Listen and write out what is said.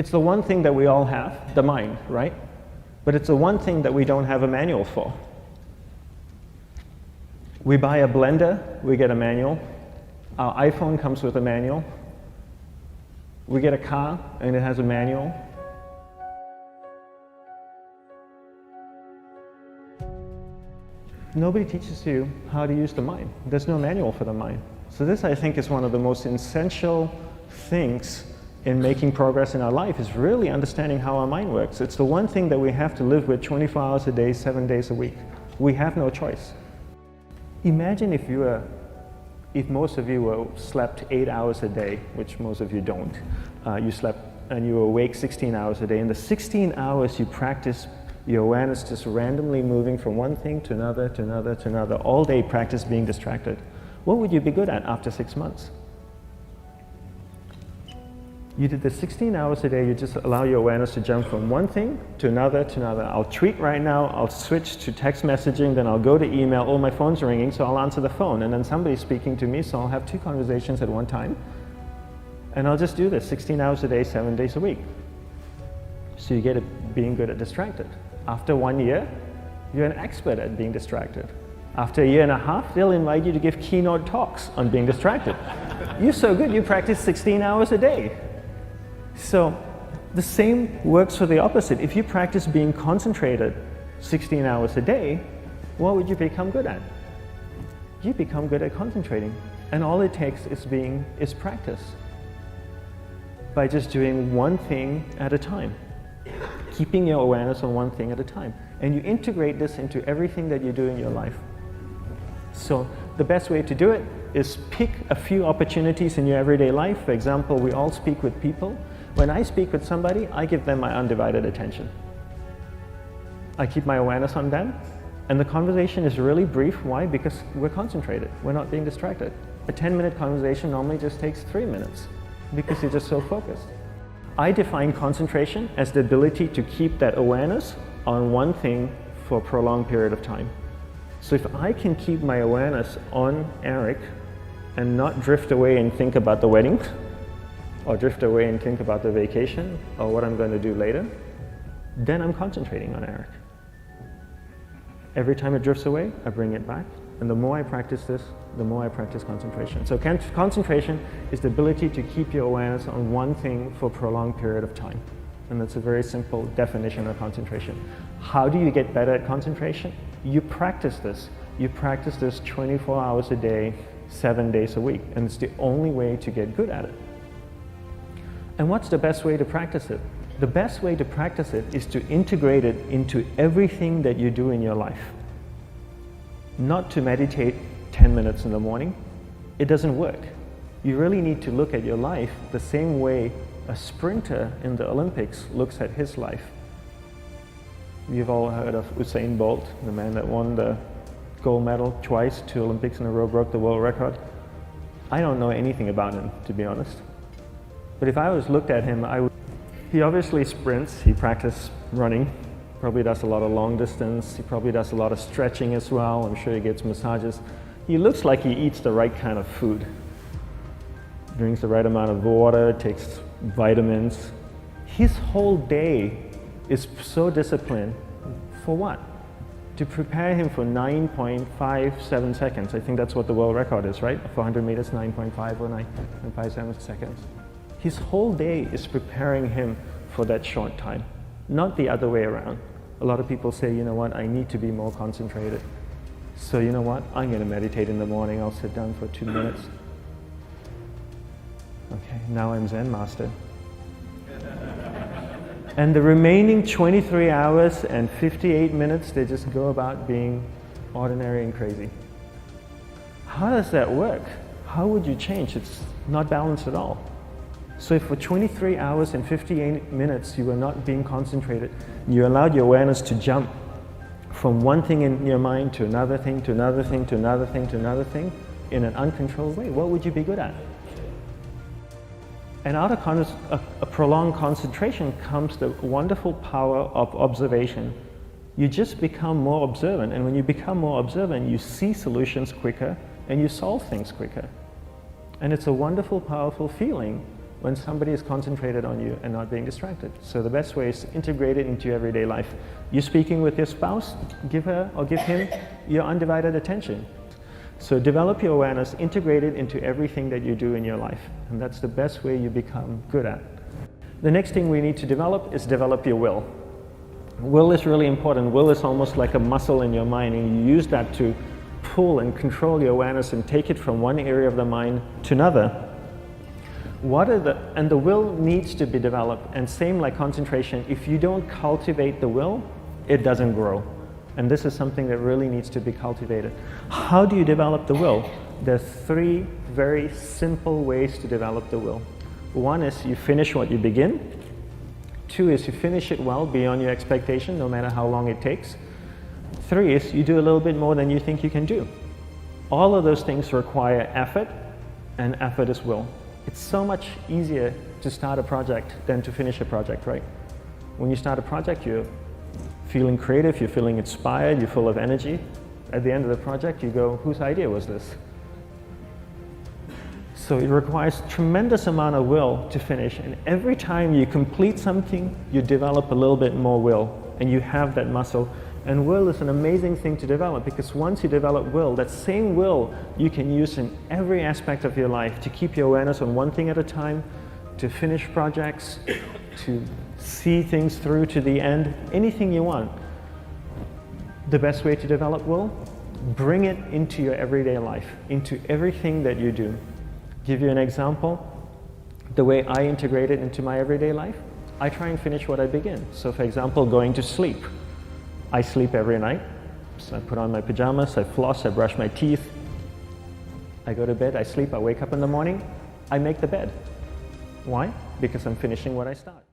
It's the one thing that we all have, the mind, right? But it's the one thing that we don't have a manual for. We buy a blender, we get a manual. Our iPhone comes with a manual. We get a car and it has a manual. Nobody teaches you how to use the mind. There's no manual for the mind. So this, I think, is one of the most essential things in making progress in our life, is really understanding how our mind works. It's the one thing that we have to live with 24 hours a day, 7 days a week. We have no choice. Imagine if most of you slept 8 hours a day, which most of you don't. You slept and you were awake 16 hours a day. In the 16 hours you practice your awareness just randomly moving from one thing to another, to another, to another, all day practice being distracted. What would you be good at after 6 months? You did the 16 hours a day, you just allow your awareness to jump from one thing to another to another. I'll tweet right now, I'll switch to text messaging, then I'll go to email. Oh, my phone's ringing, so I'll answer the phone. And then somebody's speaking to me, so I'll have 2 conversations at one time. And I'll just do this 16 hours a day, 7 days a week. So you get it being good at distracted. After 1 year, you're an expert at being distracted. After a year and a half, they'll invite you to give keynote talks on being distracted. You're so good, you practice 16 hours a day. So the same works for the opposite. If you practice being concentrated 16 hours a day, what would you become good at? You become good at concentrating. And all it takes is practice. By just doing one thing at a time. Keeping your awareness on one thing at a time. And you integrate this into everything that you do in your life. So the best way to do it is pick a few opportunities in your everyday life. For example, we all speak with people. When I speak with somebody, I give them my undivided attention. I keep my awareness on them, and the conversation is really brief. Why? Because we're concentrated. We're not being distracted. A 10-minute conversation normally just takes 3 minutes because you're just so focused. I define concentration as the ability to keep that awareness on one thing for a prolonged period of time. So if I can keep my awareness on Eric and not drift away and think about the wedding, or drift away and think about the vacation, or what I'm going to do later, then I'm concentrating on Eric. Every time it drifts away, I bring it back. And the more I practice this, the more I practice concentration. So concentration is the ability to keep your awareness on one thing for a prolonged period of time. And that's a very simple definition of concentration. How do you get better at concentration? You practice this. You practice this 24 hours a day, 7 days a week. And it's the only way to get good at it. And what's the best way to practice it? The best way to practice it is to integrate it into everything that you do in your life. Not to meditate 10 minutes in the morning. It doesn't work. You really need to look at your life the same way a sprinter in the Olympics looks at his life. You've all heard of Usain Bolt, the man that won the gold medal twice, 2 Olympics in a row, broke the world record. I don't know anything about him, to be honest. But if I was looked at him, he obviously sprints, he practices running, probably does a lot of long distance, he probably does a lot of stretching as well, I'm sure he gets massages. He looks like he eats the right kind of food. Drinks the right amount of water, takes vitamins. His whole day is so disciplined. For what? To prepare him for 9.57 seconds. I think that's what the world record is, right? For 100 meters, 9.5 or 9.57 seconds. His whole day is preparing him for that short time, not the other way around. A lot of people say, you know what, I need to be more concentrated. So you know what, I'm going to meditate in the morning, I'll sit down for 2 minutes. Okay, now I'm Zen master. And the remaining 23 hours and 58 minutes, they just go about being ordinary and crazy. How does that work? How would you change? It's not balanced at all. So if for 23 hours and 58 minutes you were not being concentrated, you allowed your awareness to jump from one thing in your mind to another thing, to another thing, to another thing, to another thing, in an uncontrolled way, what would you be good at? And out of a prolonged concentration comes the wonderful power of observation. You just become more observant, and when you become more observant, you see solutions quicker and you solve things quicker. And it's a wonderful, powerful feeling when somebody is concentrated on you and not being distracted. So the best way is to integrate it into your everyday life. You're speaking with your spouse, give her or give him your undivided attention. So develop your awareness, integrate it into everything that you do in your life. And that's the best way you become good at. The next thing we need to develop is develop your will. Will is really important. Will is almost like a muscle in your mind, and you use that to pull and control your awareness and take it from one area of the mind to another. And the will needs to be developed, and same like concentration, if you don't cultivate the will, it doesn't grow. And this is something that really needs to be cultivated. How do you develop the will? There's 3 very simple ways to develop the will. One is you finish what you begin. 2 is you finish it well beyond your expectation, no matter how long it takes. 3 is you do a little bit more than you think you can do. All of those things require effort, and effort is will. It's so much easier to start a project than to finish a project, right? When you start a project, you're feeling creative, you're feeling inspired, you're full of energy. At the end of the project, you go, whose idea was this? So it requires tremendous amount of will to finish, and every time you complete something, you develop a little bit more will, and you have that muscle. And will is an amazing thing to develop, because once you develop will, that same will you can use in every aspect of your life to keep your awareness on one thing at a time, to finish projects, to see things through to the end, anything you want. The best way to develop will? Bring it into your everyday life, into everything that you do. Give you an example, the way I integrate it into my everyday life, I try and finish what I begin. So for example, going to sleep. I sleep every night, so I put on my pajamas, I floss, I brush my teeth, I go to bed, I sleep, I wake up in the morning, I make the bed. Why? Because I'm finishing what I start.